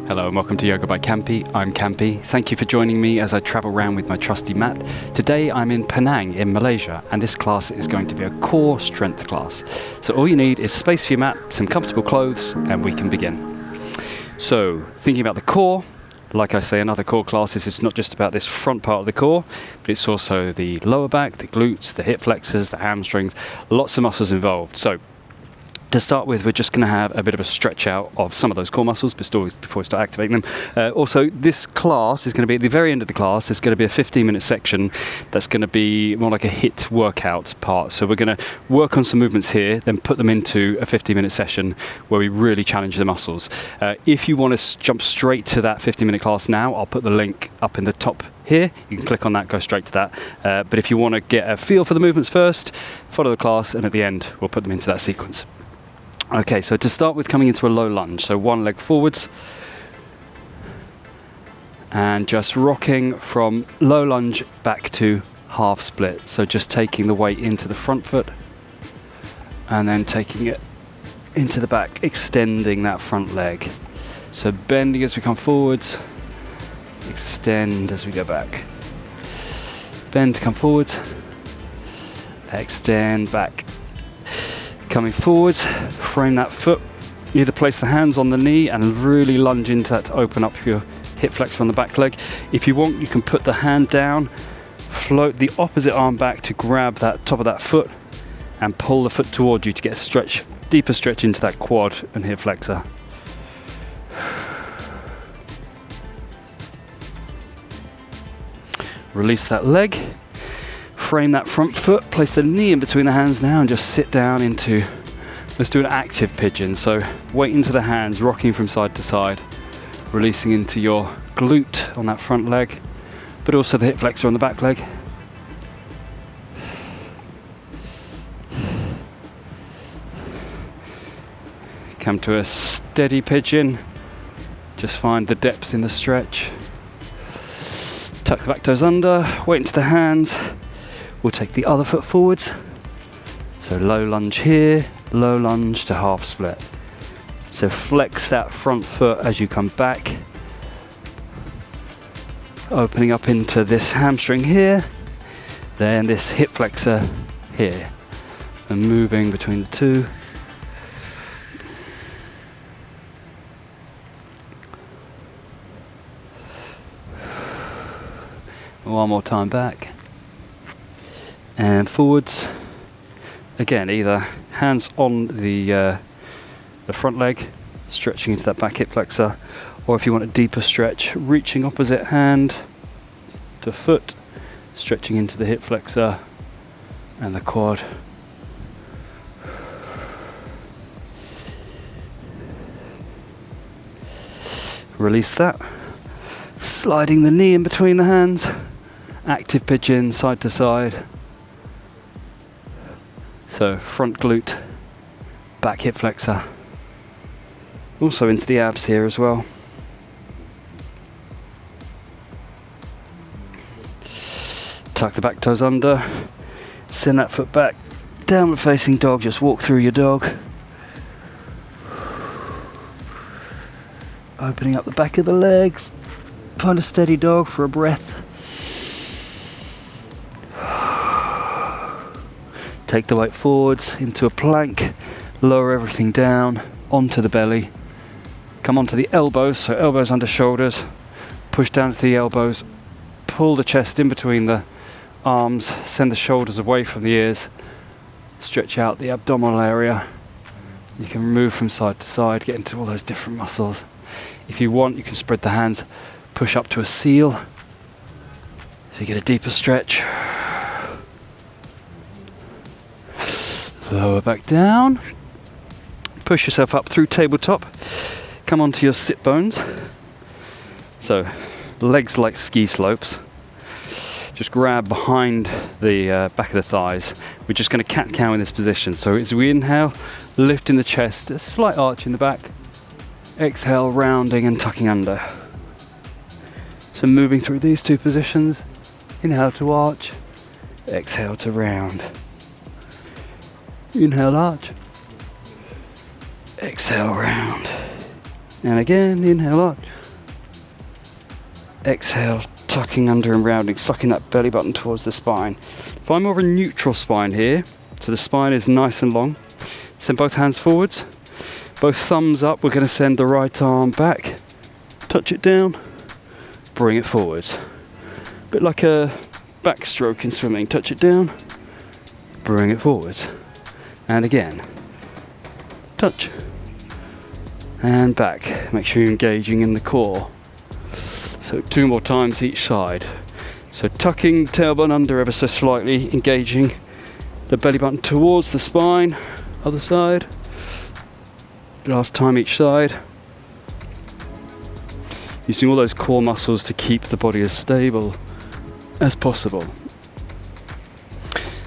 Hello and welcome to Yoga by Campy. I'm Campy. Thank you for joining me as I travel around with my trusty mat. Today I'm in Penang in Malaysia, and this class is going to be a core strength class. So all you need is space for your mat, some comfortable clothes, and we can begin. So thinking about the core, like I say in other core classes, it's not just about this front part of the core, but it's also the lower back, the glutes, the hip flexors, the hamstrings, lots of muscles involved. So to start with, we're just going to have a bit of a stretch out of some of those core muscles before we start activating them. Also, this class is going to be at the very end of the class. There's going to be a 15-minute section that's going to be more like a HIIT workout part. So we're going to work on some movements here, then put them into a 15-minute session where we really challenge the muscles. If you want to jump straight to that 15-minute class now, I'll put the link up in the top here. You can click on that, go straight to that. But if you want to get a feel for the movements first, follow the class, and at the end, we'll put them into that sequence. Okay, so to start with, coming into a low lunge, so one leg forwards and just rocking from low lunge back to half split. So just taking the weight into the front foot and then taking it into the back, extending that front leg. So bending as we come forwards, extend as we go back. Bend to come forwards, extend back. Coming forwards, frame that foot, either place the hands on the knee and really lunge into that to open up your hip flexor on the back leg. If you want, you can put the hand down, float the opposite arm back to grab that top of that foot and pull the foot towards you to get a stretch, deeper stretch into that quad and hip flexor. Release that leg. Frame that front foot, place the knee in between the hands now and just sit down into, let's do an active pigeon. So weight into the hands, rocking from side to side, releasing into your glute on that front leg, but also the hip flexor on the back leg. Come to a steady pigeon, just find the depth in the stretch. Tuck the back toes under, weight into the hands. We'll take the other foot forwards. So low lunge here, low lunge to half split. So flex that front foot as you come back. Opening up into this hamstring here, then this hip flexor here. And moving between the two. One more time back. And forwards. Again, either hands on the front leg, stretching into that back hip flexor, or if you want a deeper stretch, reaching opposite hand to foot, stretching into the hip flexor and the quad. Release that. Sliding the knee in between the hands. Active pigeon, side to side. So front glute, back hip flexor. Also into the abs here as well. Tuck the back toes under. Send that foot back. Downward facing dog, just walk through your dog. Opening up the back of the legs. Find a steady dog for a breath. Take the weight forwards into a plank, lower everything down onto the belly. Come onto the elbows, so elbows under shoulders. Push down to the elbows. Pull the chest in between the arms. Send the shoulders away from the ears. Stretch out the abdominal area. You can move from side to side, get into all those different muscles. If you want, you can spread the hands, push up to a seal. So you get a deeper stretch. Lower back down. Push yourself up through tabletop. Come onto your sit bones. So legs like ski slopes. Just grab behind the back of the thighs. We're just going to cat-cow in this position. So as we inhale, lifting the chest, a slight arch in the back. Exhale, rounding and tucking under. So moving through these two positions. Inhale to arch. Exhale to round. Inhale, arch. Exhale, round. And again, inhale up. Exhale, tucking under and rounding, sucking that belly button towards the spine. If I'm more of a neutral spine here, so the spine is nice and long, send both hands forwards, both thumbs up. We're going to send the right arm back, touch it down, bring it forwards. A bit like a backstroke in swimming. Touch it down, bring it forwards. And again, touch and back. Make sure you're engaging in the core. So 2 more times each side. So tucking the tailbone under ever so slightly, engaging the belly button towards the spine. Other side. Last time each side. Using all those core muscles to keep the body as stable as possible.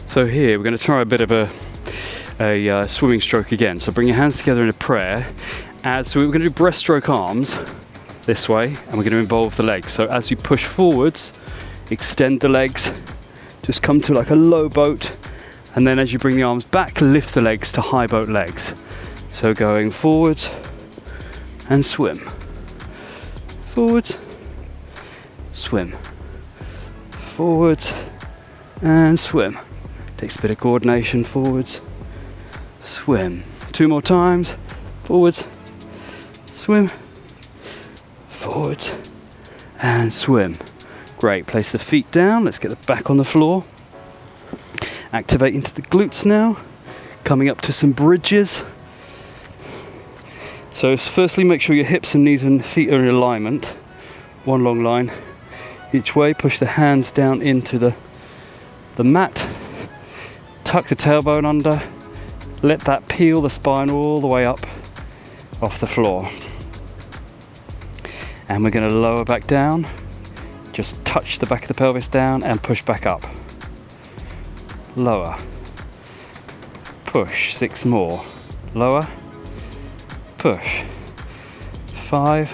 So here we're going to try a bit of a swimming stroke again. So bring your hands together in a prayer. So we're going to do breaststroke arms this way, and we're going to involve the legs. So as you push forwards, extend the legs, just come to like a low boat, and then as you bring the arms back, lift the legs to high boat legs. So going forwards and swim. Forwards, swim. Forwards and swim. Takes a bit of coordination. Forwards, swim. 2 more times. Forwards, swim. Forwards and swim. Great. Place the feet down. Let's get the back on the floor. Activate into the glutes now. Coming up to some bridges. So firstly, make sure your hips and knees and feet are in alignment. One long line each way. Push the hands down into the mat. Tuck the tailbone under. Let that peel the spine all the way up off the floor. And we're going to lower back down. Just touch the back of the pelvis down and push back up. Lower. Push. 6 more. Lower. Push. 5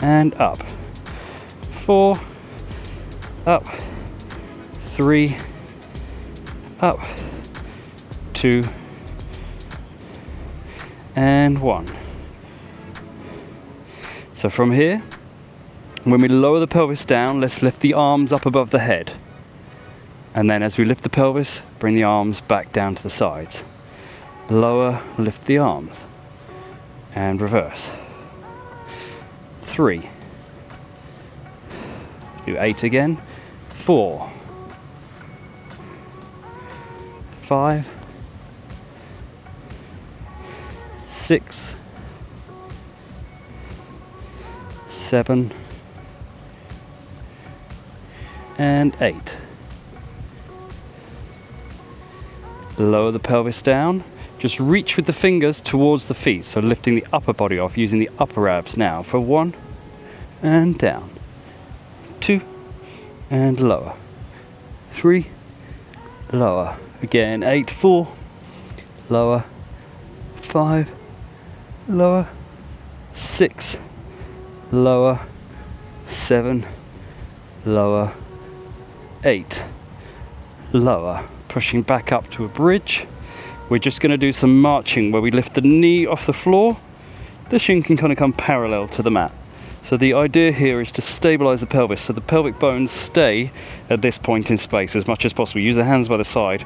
and up. 4 up. 3 up. 2 and 1. So from here, when we lower the pelvis down, let's lift the arms up above the head. And then as we lift the pelvis, bring the arms back down to the sides. Lower, lift the arms. And reverse. 3. Do 8 again. 4. 5. 6. 7. And 8. Lower the pelvis down. Just reach with the fingers towards the feet, so lifting the upper body off, using the upper abs now for 1 and down. 2 and lower. 3, lower. Again, 8, 4, lower. 5, lower. 6, lower. 7, lower. 8, lower. Pushing back up to a bridge. We're just going to do some marching where we lift the knee off the floor. The shin can kind of come parallel to the mat. So the idea here is to stabilize the pelvis so the pelvic bones stay at this point in space as much as possible. Use the hands by the side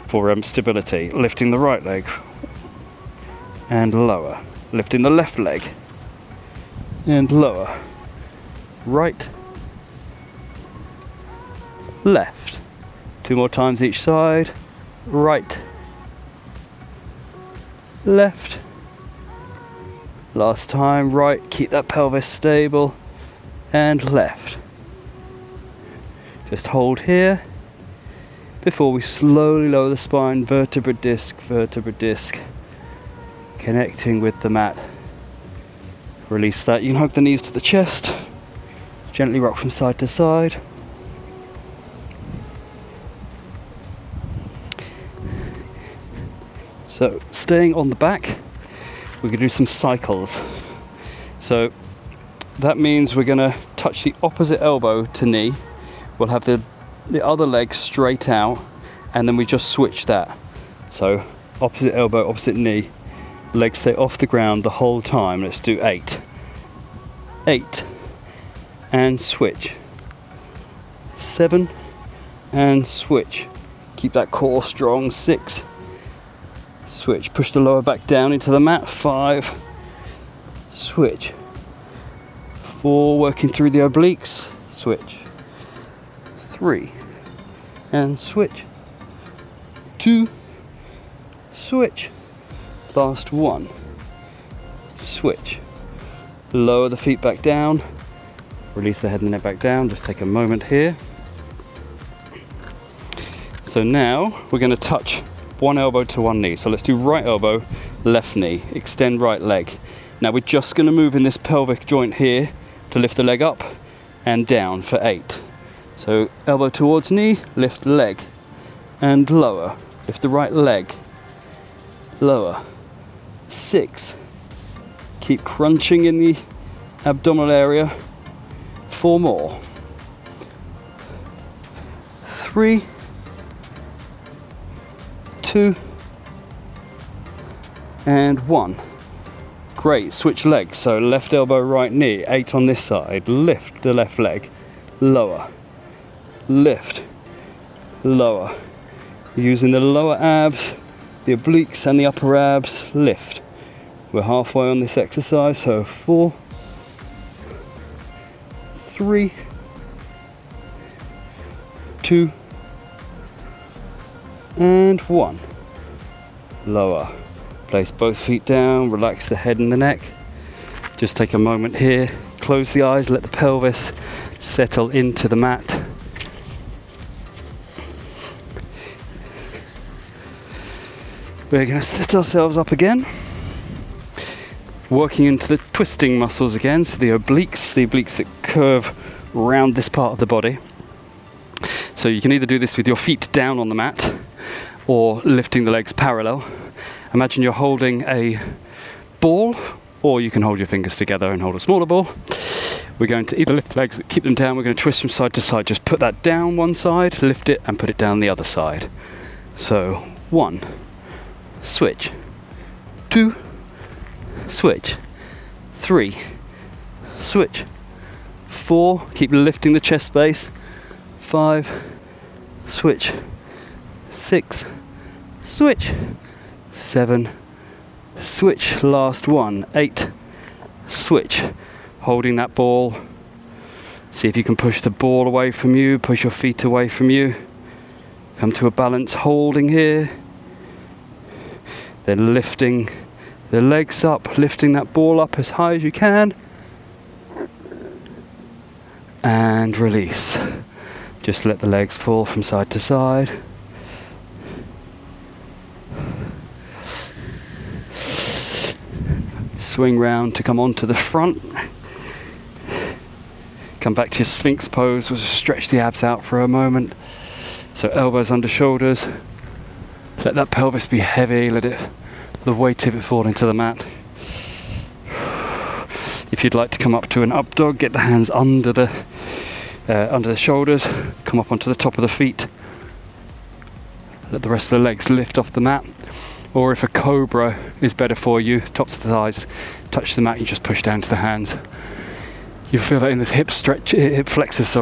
for stability. Lifting the right leg and lower. Lifting the left leg and lower. Right, left. 2 more times each side. Right, left. Last time, right, keep that pelvis stable, and left. Just hold here before we slowly lower the spine, vertebra disc, connecting with the mat. Release that. You can hug the knees to the chest, gently rock from side to side. So staying on the back, we're going to do some cycles. So that means we're going to touch the opposite elbow to knee. We'll have the other leg straight out, and then we just switch that. So opposite elbow, opposite knee, legs stay off the ground the whole time. Let's do 8. 8, and switch. 7, and switch. Keep that core strong. 6, switch. Push the lower back down into the mat. 5, switch. 4, working through the obliques. Switch. 3, and switch. 2, switch. Last 1, switch. Lower the feet back down. Release the head and the neck back down. Just take a moment here. So now we're going to touch one elbow to one knee. So let's do right elbow, left knee. Extend right leg. Now we're just going to move in this pelvic joint here to lift the leg up and down for 8. So elbow towards knee, lift leg and lower. Lift the right leg, lower. 6. Keep crunching in the abdominal area. 4 more. 3, 2, and 1. Great, switch legs. So left elbow, right knee, 8 on this side. Lift the left leg, lower. Lift, lower. Using the lower abs, the obliques and the upper abs, lift. We're halfway on this exercise, so 4, 3, 2, and 1. Lower. Place both feet down, relax the head and the neck. Just take a moment here, close the eyes, let the pelvis settle into the mat. We're going to sit ourselves up again, working into the twisting muscles again, so the obliques that curve around this part of the body. So you can either do this with your feet down on the mat or lifting the legs parallel. Imagine you're holding a ball, or you can hold your fingers together and hold a smaller ball. We're going to either lift the legs, keep them down, we're going to twist from side to side. Just put that down one side, lift it and put it down the other side. So 1, switch. 2, switch. 3, switch. 4, keep lifting the chest space. 5, switch. 6, switch. 7, switch. Last 1, 8, switch. Holding that ball. See if you can push the ball away from you, push your feet away from you. Come to a balance, holding here. Then lifting the legs up, lifting that ball up as high as you can. And release. Just let the legs fall from side to side. Swing round to come onto the front. Come back to your Sphinx pose, we'll stretch the abs out for a moment. So elbows under shoulders. Let that pelvis be heavy, let the weight of it fall into the mat. If you'd like to come up to an up dog, get the hands under the shoulders, come up onto the top of the feet. Let the rest of the legs lift off the mat. Or if a cobra is better for you, tops of the thighs, touch the mat, you just push down to the hands. You'll feel that in the hip flexors,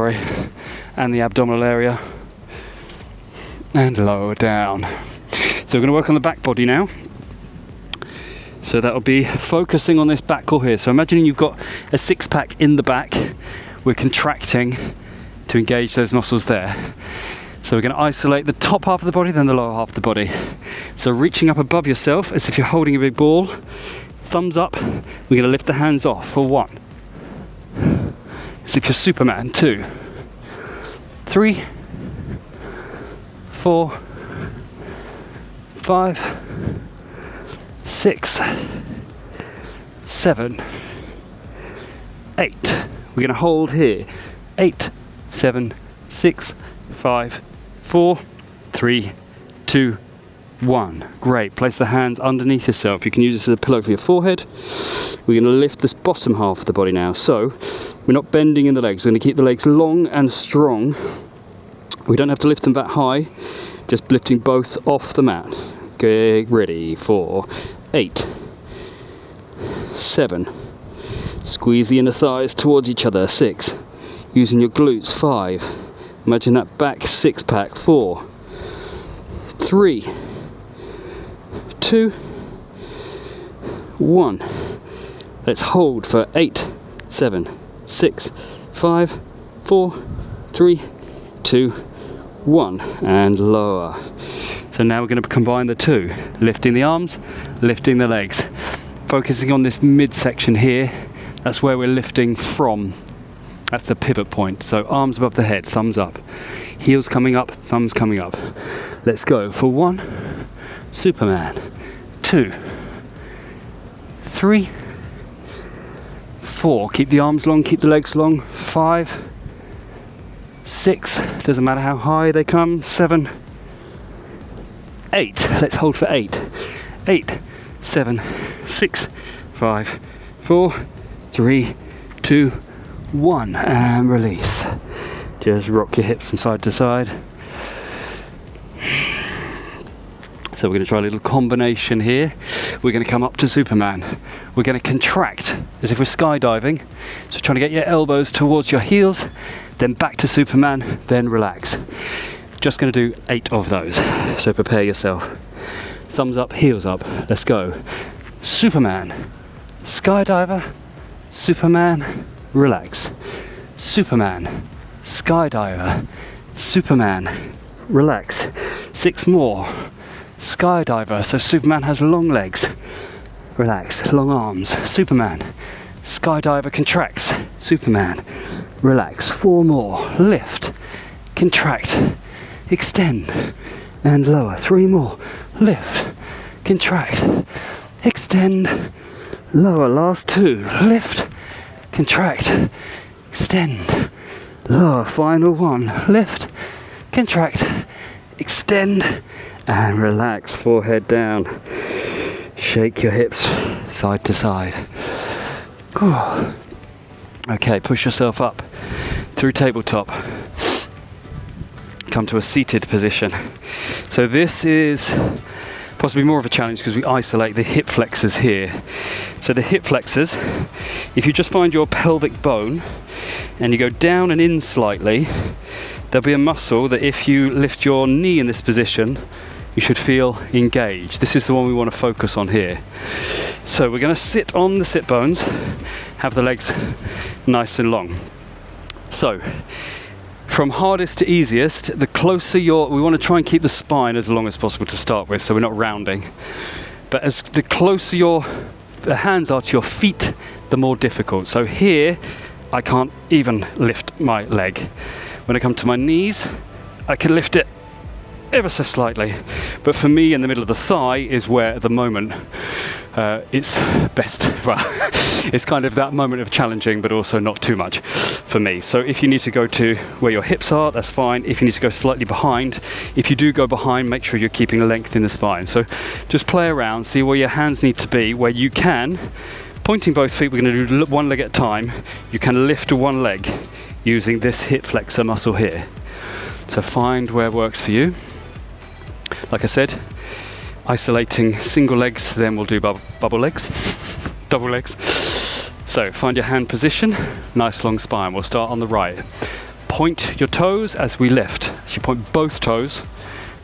and the abdominal area. And lower down. So we're going to work on the back body now. So that'll be focusing on this back core here. So imagining you've got a 6-pack in the back. We're contracting to engage those muscles there. So we're going to isolate the top half of the body, then the lower half of the body. So reaching up above yourself as if you're holding a big ball. Thumbs up. We're going to lift the hands off for 1. As if you're Superman. 2, 3, 4, 5, 6, 7, 8. We're going to hold here. 8, 7, 6, 5, 4, 3, 2, 1. Great. Place the hands underneath yourself. You can use this as a pillow for your forehead. We're going to lift this bottom half of the body now. So we're not bending in the legs. We're going to keep the legs long and strong. We don't have to lift them that high. Just lifting both off the mat. Get ready for 8, 7, Squeeze the inner thighs towards each other. 6. Using your glutes. 5. Imagine that back six pack. 4. 3. 2. 1. Let's hold for 8, 7, 6, 5, 4, 3, 2, 1, and lower. So now we're going to combine the two, lifting the arms, lifting the legs, focusing on this midsection here. That's where we're lifting from. That's the pivot point. So arms above the head, thumbs up, heels coming up, thumbs coming up. Let's go for 1, Superman, 2, 3, 4, keep the arms long, keep the legs long, 5, 6, doesn't matter how high they come, 7, 8, let's hold for 8, 8, 7, 6, 5, 4, 3, 2, 1, and release. Just rock your hips from side to side. So we're going to try a little combination here. We're going to come up to Superman. We're going to contract as if we're skydiving. So trying to get your elbows towards your heels, then back to Superman, then relax. Just going to do 8 of those. So prepare yourself. Thumbs up, heels up. Let's go. Superman, skydiver, Superman, relax. Superman, skydiver, Superman, relax. 6 more. Skydiver, so Superman has long legs, relax, long arms, Superman, skydiver contracts, Superman, relax, 4 more, lift, contract, extend, and lower, 3 more, lift, contract, extend, lower, last 2, lift, contract, extend, lower, final 1, lift, contract, extend, and relax, forehead down. Shake your hips side to side. Whew. Okay, push yourself up through tabletop. Come to a seated position. So this is possibly more of a challenge because we isolate the hip flexors here. So the hip flexors, if you just find your pelvic bone and you go down and in slightly, there'll be a muscle that if you lift your knee in this position, you should feel engaged. This is the one we want to focus on here. So we're going to sit on the sit bones, have the legs nice and long. So from hardest to easiest, the closer we want to try and keep the spine as long as possible to start with, so we're not rounding. But as the closer the hands are to your feet, the more difficult. So here, I can't even lift my leg. When I come to my knees, I can lift it ever so slightly, but for me in the middle of the thigh is where at the moment it's best. Well, it's kind of that moment of challenging but also not too much for me. So if you need to go to where your hips are, that's fine. If you need to go slightly behind, if you do go behind, make sure you're keeping length in the spine. So just play around, see where your hands need to be, where you can, pointing both feet. We're going to do one leg at a time. You can lift to one leg using this hip flexor muscle here. So find where works for you. Like I said, isolating single legs, then we'll do double legs. So find your hand position, nice long spine. We'll start on the right. Point your toes as we lift. As you point both toes,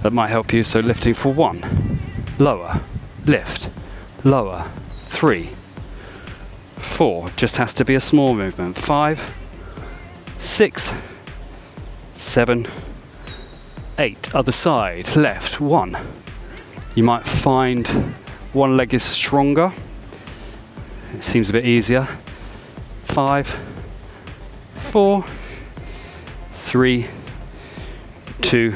that might help you. So lifting for 1, lower, lift, lower, 3, 4, just has to be a small movement. 5, 6, 7, 8, other side, left, 1. You might find one leg is stronger. It seems a bit easier. 5, 4, 3, 2,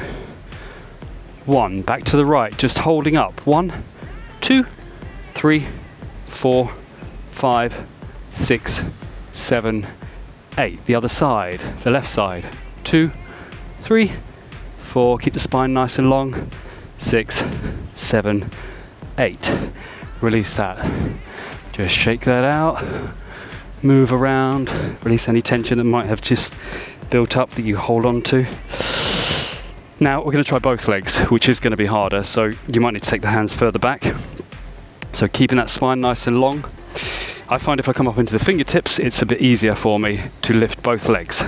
1. Back to the right, just holding up. 1, 2, 3, 4, 5, 6, 7, 8. The other side, the left side. 2, 3, 4, keep the spine nice and long. 6, 7, 8. Release that. Just shake that out. Move around. Release any tension that might have just built up that you hold on to. Now we're going to try both legs, which is going to be harder, so you might need to take the hands further back. So keeping that spine nice and long. I find if I come up into the fingertips, it's a bit easier for me to lift both legs.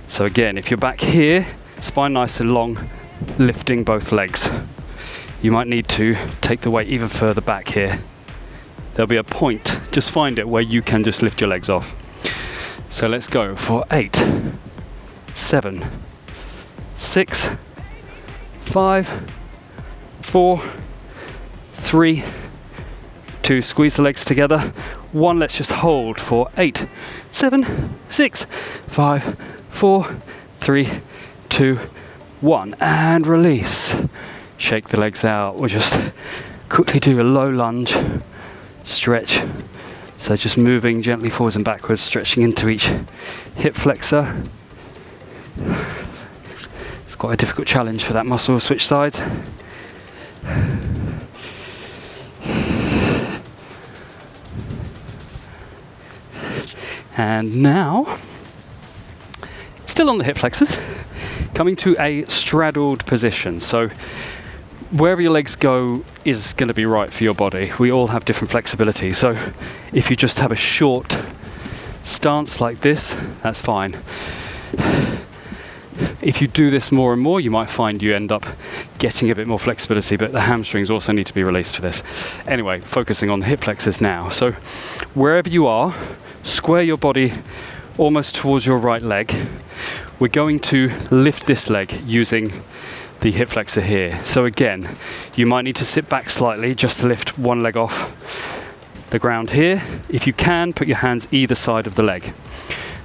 So again, if you're back here, spine nice and long, lifting both legs. You might need to take the weight even further back here. There'll be a point, just find it, where you can just lift your legs off. So let's go for 8, 7, 6, 5, 4, 3, 2, squeeze the legs together. 1, let's just hold for 8, 7, 6, 5, 4, 3, 2, 1, and release. Shake the legs out. We'll just quickly do a low lunge, stretch. So just moving gently forwards and backwards, stretching into each hip flexor. It's quite a difficult challenge for that muscle. Switch sides. And now, still on the hip flexors, coming to a straddled position. So wherever your legs go is going to be right for your body. We all have different flexibility. So if you just have a short stance like this, that's fine. If you do this more and more, you might find you end up getting a bit more flexibility, but the hamstrings also need to be released for this. Anyway, focusing on the hip flexors now. So wherever you are, square your body almost towards your right leg. We're going to lift this leg using the hip flexor here. So again, you might need to sit back slightly just to lift one leg off the ground here. If you can, put your hands either side of the leg.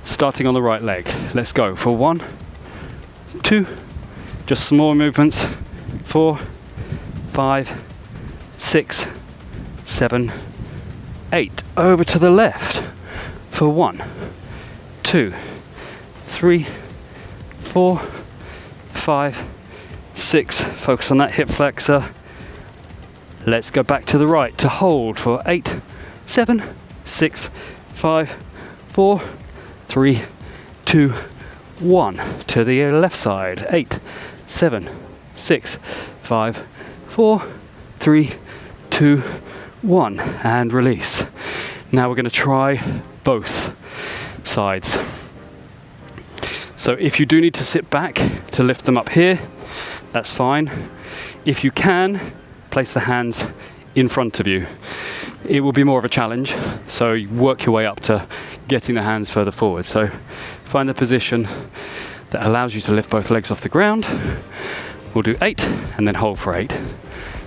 Starting on the right leg. Let's go for 1, 2, just small movements, 4, 5, 6, 7, 8. Over to the left for 1, 2, 3, 4, 5, 6. Focus on that hip flexor. Let's go back to the right to hold for 8, 7, 6, 5, 4, 3, 2, 1. To the left side. 8, 7, 6, 5, 4, 3, 2, 1. And release. Now we're going to try both sides. So if you do need to sit back to lift them up here, that's fine. If you can, place the hands in front of you. It will be more of a challenge, so you work your way up to getting the hands further forward. So find the position that allows you to lift both legs off the ground. We'll do 8 and then hold for 8.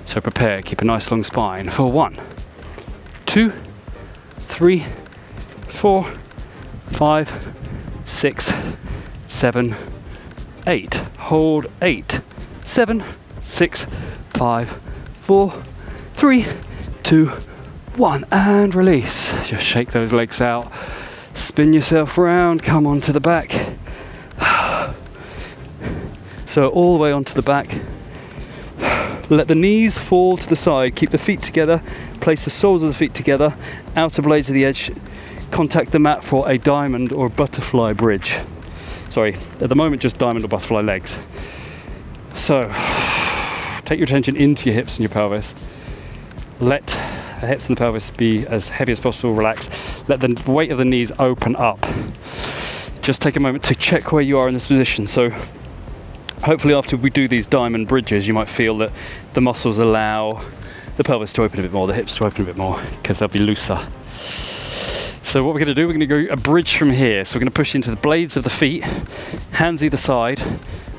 So prepare, keep a nice long spine for 1, 2, 3, 4, 5, 6, 7, 8. Hold 8, 7, 6, 5, 4, 3, 2, 1, and release. Just shake those legs out, spin yourself around, come onto the back. So all the way onto the back. Let the knees fall to the side, keep the feet together, place the soles of the feet together, outer blades of the edge, contact the mat for a diamond or butterfly bridge. Sorry, at the moment just diamond or butterfly legs. So, take your attention into your hips and your pelvis. Let the hips and the pelvis be as heavy as possible, relax. Let the weight of the knees open up. Just take a moment to check where you are in this position. So, hopefully after we do these diamond bridges, you might feel that the muscles allow the pelvis to open a bit more, the hips to open a bit more, because they'll be looser. So what we're going to do, we're going to go a bridge from here. So we're going to push into the blades of the feet, hands either side,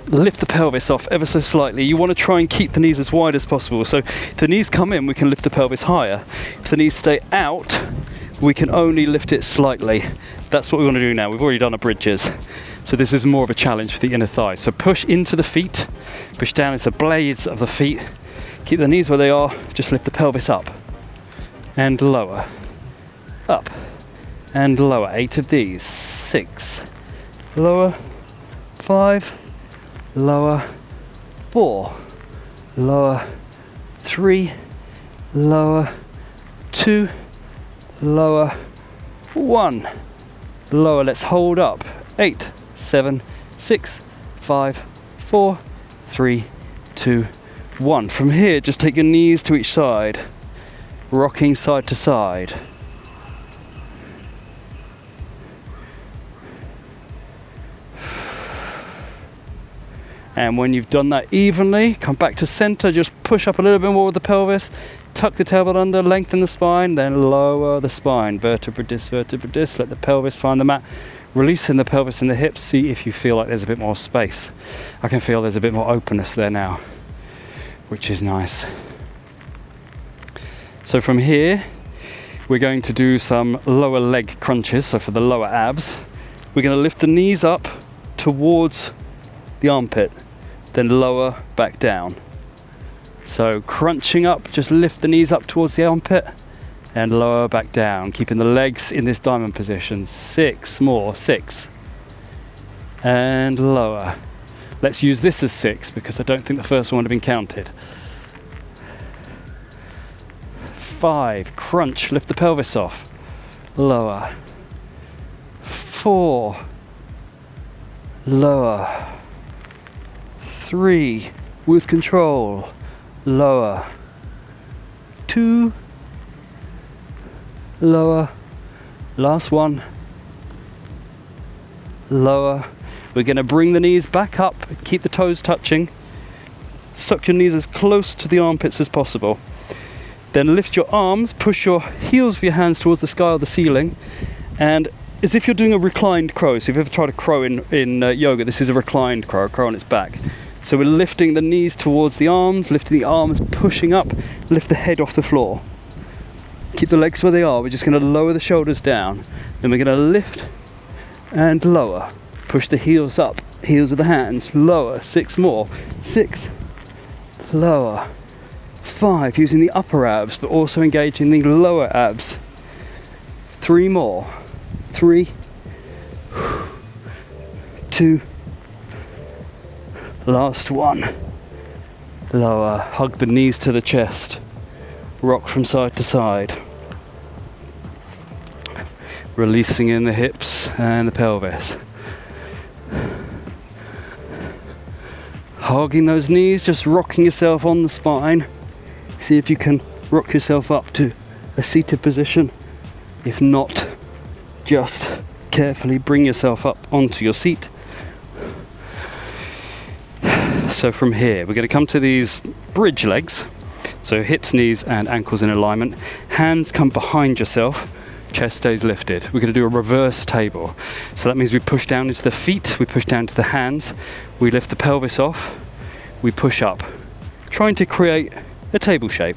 lift the pelvis off ever so slightly. You want to try and keep the knees as wide as possible. So if the knees come in, we can lift the pelvis higher. If the knees stay out, we can only lift it slightly. That's what we want to do now. We've already done our bridges. So this is more of a challenge for the inner thigh. So push into the feet, push down into the blades of the feet. Keep the knees where they are, just lift the pelvis up and lower, up and lower. 8 of these. 6, lower, 5, lower, 4, lower, 3, lower, 2, lower, 1, lower. Let's hold up. 8, 7, 6, 5, 4, 3, 2, 1. From here, just take your knees to each side, rocking side to side. And when you've done that evenly, come back to center, just push up a little bit more with the pelvis, tuck the tailbone under, lengthen the spine, then lower the spine, vertebra disc, let the pelvis find the mat, releasing the pelvis and the hips. See if you feel like there's a bit more space. I can feel there's a bit more openness there now, which is nice. So from here, we're going to do some lower leg crunches. So for the lower abs, we're going to lift the knees up towards the armpit, then lower back down. So crunching up, just lift the knees up towards the armpit and lower back down, keeping the legs in this diamond position. 6 more, 6. And lower. Let's use this as 6 because I don't think the first one would have been counted. 5, crunch, lift the pelvis off. Lower. 4, lower. 3, with control, lower. 2, lower. Last one, lower. We're going to bring the knees back up, keep the toes touching. Suck your knees as close to the armpits as possible. Then lift your arms, push your heels of your hands towards the sky or the ceiling, and as if you're doing a reclined crow. So if you've ever tried a crow in yoga, this is a reclined crow, a crow on its back. So we're lifting the knees towards the arms, lifting the arms, pushing up, lift the head off the floor. Keep the legs where they are. We're just going to lower the shoulders down. Then we're going to lift and lower. Push the heels up, heels of the hands, lower. 6 more. 6, lower. 5, using the upper abs, but also engaging the lower abs. 3 more. 3, 2, last one. Lower, hug the knees to the chest, rock from side to side. Releasing in the hips and the pelvis. Hugging those knees, just rocking yourself on the spine. See if you can rock yourself up to a seated position. If not, just carefully bring yourself up onto your seat. So from here, we're going to come to these bridge legs. So hips, knees and ankles in alignment. Hands come behind yourself, chest stays lifted. We're going to do a reverse table. So that means we push down into the feet, we push down to the hands, we lift the pelvis off, we push up, trying to create a table shape.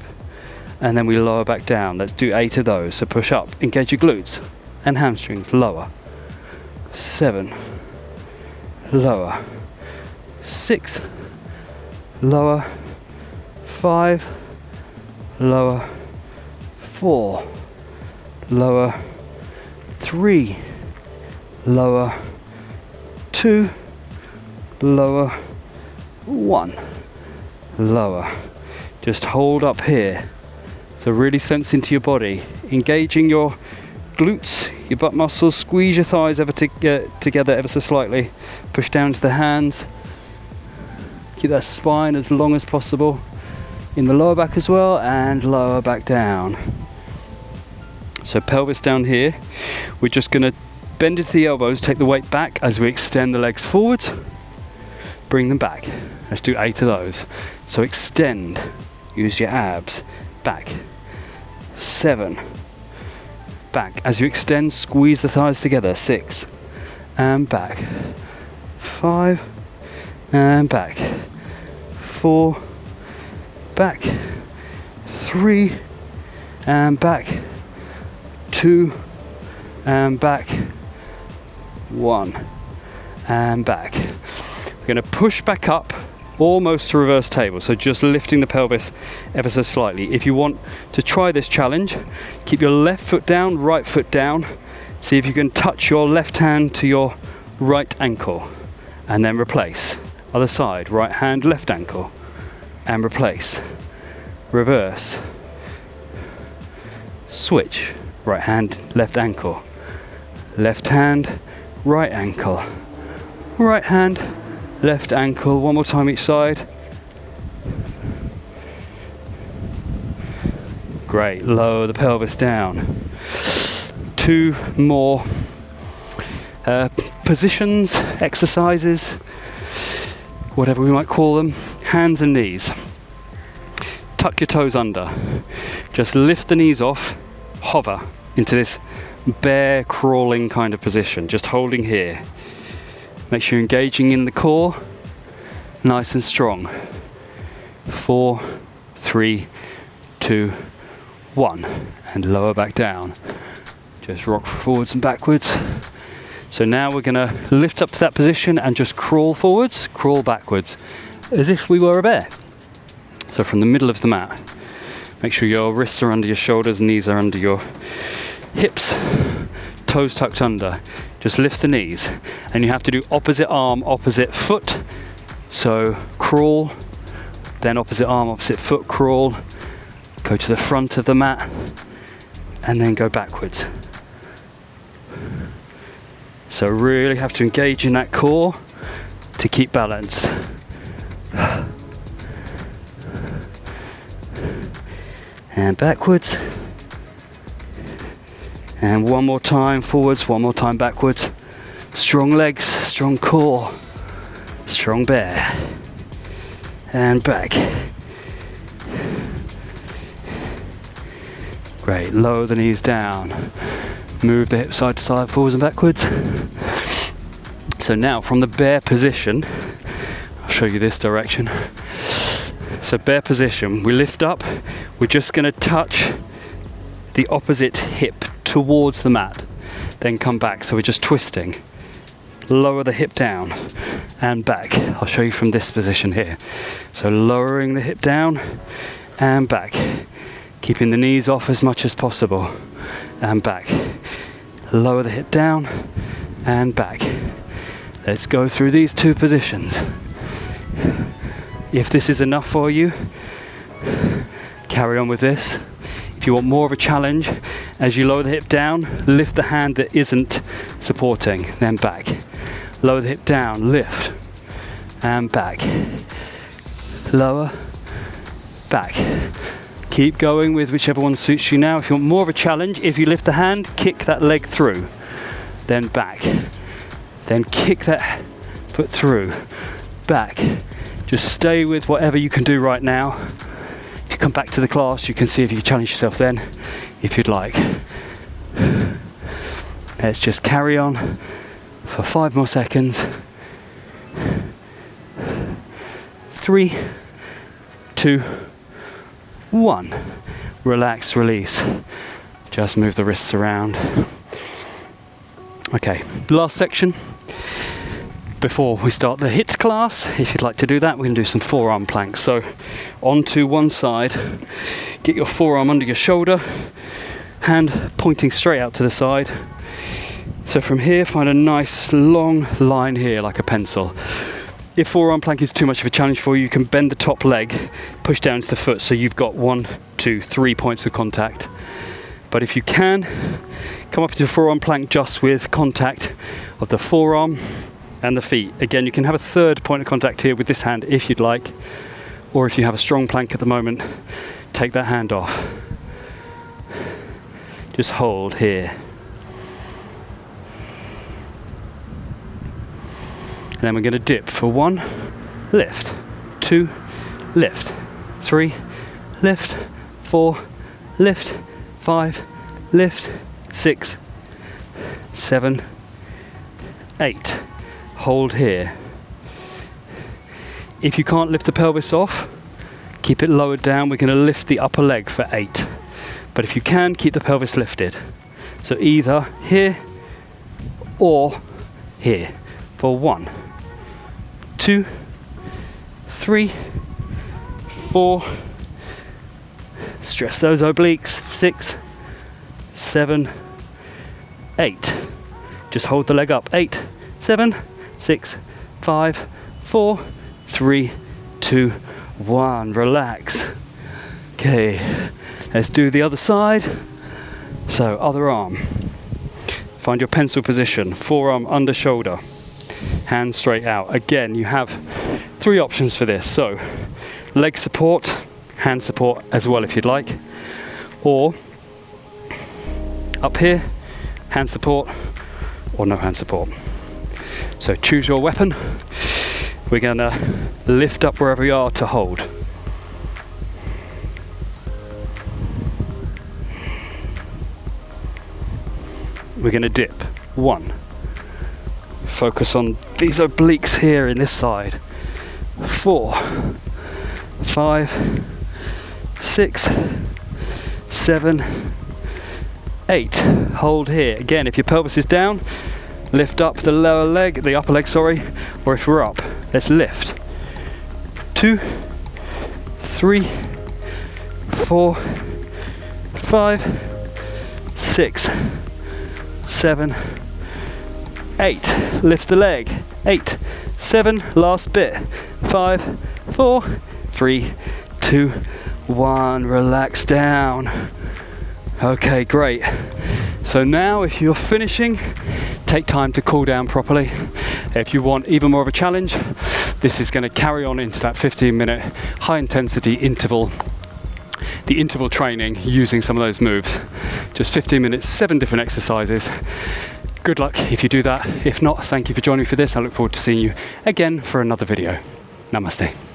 And then we lower back down. Let's do 8 of those. So push up, engage your glutes and hamstrings, lower. 7, lower. 6, lower. 5, lower. 4, lower. 3, lower. 2, lower. 1, lower. Just hold up here. So really sense into your body, engaging your glutes, your butt muscles, squeeze your thighs together ever so slightly. Push down to the hands. Keep that spine as long as possible. In the lower back as well, and lower back down. So pelvis down here. We're just going to bend into the elbows, take the weight back as we extend the legs forwards. Bring them back. Let's do 8 of those. So extend, use your abs, back. 7, back. As you extend, squeeze the thighs together. 6, and back. 5, and back. 4, back. 3, and back. 2, and back. 1, and back. We're going to push back up almost to reverse table, so just lifting the pelvis ever so slightly. If you want to try this challenge, keep your left foot down, right foot down. See if you can touch your left hand to your right ankle and then replace. Other side, right hand, left ankle and replace. Reverse. Switch. Right hand, left ankle. Left hand, right ankle. Right hand, left ankle. One more time each side. Great. Lower the pelvis down. 2 more positions, exercises. whatever we might call them, hands and knees. Tuck your toes under. Just lift the knees off, hover into this bear crawling kind of position, just holding here. Make sure you're engaging in the core, nice and strong. 4, 3, 2, 1, and lower back down. Just rock forwards and backwards. So now we're going to lift up to that position and just crawl forwards, crawl backwards, as if we were a bear. So from the middle of the mat, make sure your wrists are under your shoulders, knees are under your hips, toes tucked under. Just lift the knees, and you have to do opposite arm, opposite foot. So crawl, then opposite arm, opposite foot, crawl, go to the front of the mat, and then go backwards. So really have to engage in that core to keep balanced. And backwards. And one more time forwards, one more time backwards. Strong legs, strong core, strong bear. And back. Great, lower the knees down. Move the hips side to side, forwards and backwards. So now from the bear position, I'll show you this direction. So bear position, we lift up, we're just going to touch the opposite hip towards the mat, then come back. So we're just twisting. Lower the hip down and back. I'll show you from this position here. So lowering the hip down and back. Keeping the knees off as much as possible and back. Lower the hip down and back. Let's go through these two positions. If this is enough for you, carry on with this. If you want more of a challenge, as you lower the hip down, lift the hand that isn't supporting, then back. Lower the hip down, lift, and back. Lower, back. Keep going with whichever one suits you now. If you want more of a challenge, if you lift the hand, kick that leg through, then back. Then kick that foot through, back. Just stay with whatever you can do right now. If you come back to the class, you can see if you can challenge yourself then, if you'd like. Let's just carry on for 5 more seconds. 3, 2, 1. Relax, release. Just move the wrists around. Okay, last section. Before we start the HIIT class, if you'd like to do that, we're going to do some forearm planks. So onto one side, get your forearm under your shoulder, hand pointing straight out to the side. So from here, find a nice long line here like a pencil. If forearm plank is too much of a challenge for you, you can bend the top leg, push down to the foot, so you've got 1, 2, 3 points of contact. But if you can, come up into a forearm plank just with contact of the forearm and the feet. Again, you can have a third point of contact here with this hand if you'd like, or if you have a strong plank at the moment, take that hand off. Just hold here. And then we're going to dip for 1, lift, 2, lift, 3, lift, 4, lift, 5, lift, 6, 7, 8. Hold here. If you can't lift the pelvis off, keep it lowered down. We're going to lift the upper leg for 8. But if you can, keep the pelvis lifted. So either here or here for 1, 2, 3, 4. Stress those obliques. 6, 7, 8. Just hold the leg up. 8, 7, 6, 5, 4, 3, 2, 1. Relax. Okay, let's do the other side. So other arm. Find your pencil position. Forearm under shoulder. Hand straight out. Again, you have 3 options for this. So leg support, hand support as well if you'd like. Or up here, hand support or no hand support. So choose your weapon. We're gonna lift up wherever we are to hold. We're gonna dip. 1. Focus on these obliques here in this side. 4, 5, 6, 7, 8. Hold here. Again, if your pelvis is down, lift up the lower leg, the upper leg, sorry, or if we're up, let's lift. 2, 3, 4, 5, 6, 7, 8. Lift the leg. 8, 7, last bit. 5, 4, 3, 2, 1. Relax down. Okay, great. So now if you're finishing, take time to cool down properly. If you want even more of a challenge, this is going to carry on into that 15-minute high intensity interval. The interval training using some of those moves. Just 15 minutes, 7 different exercises. Good luck if you do that. If not, thank you for joining me for this. I look forward to seeing you again for another video. Namaste.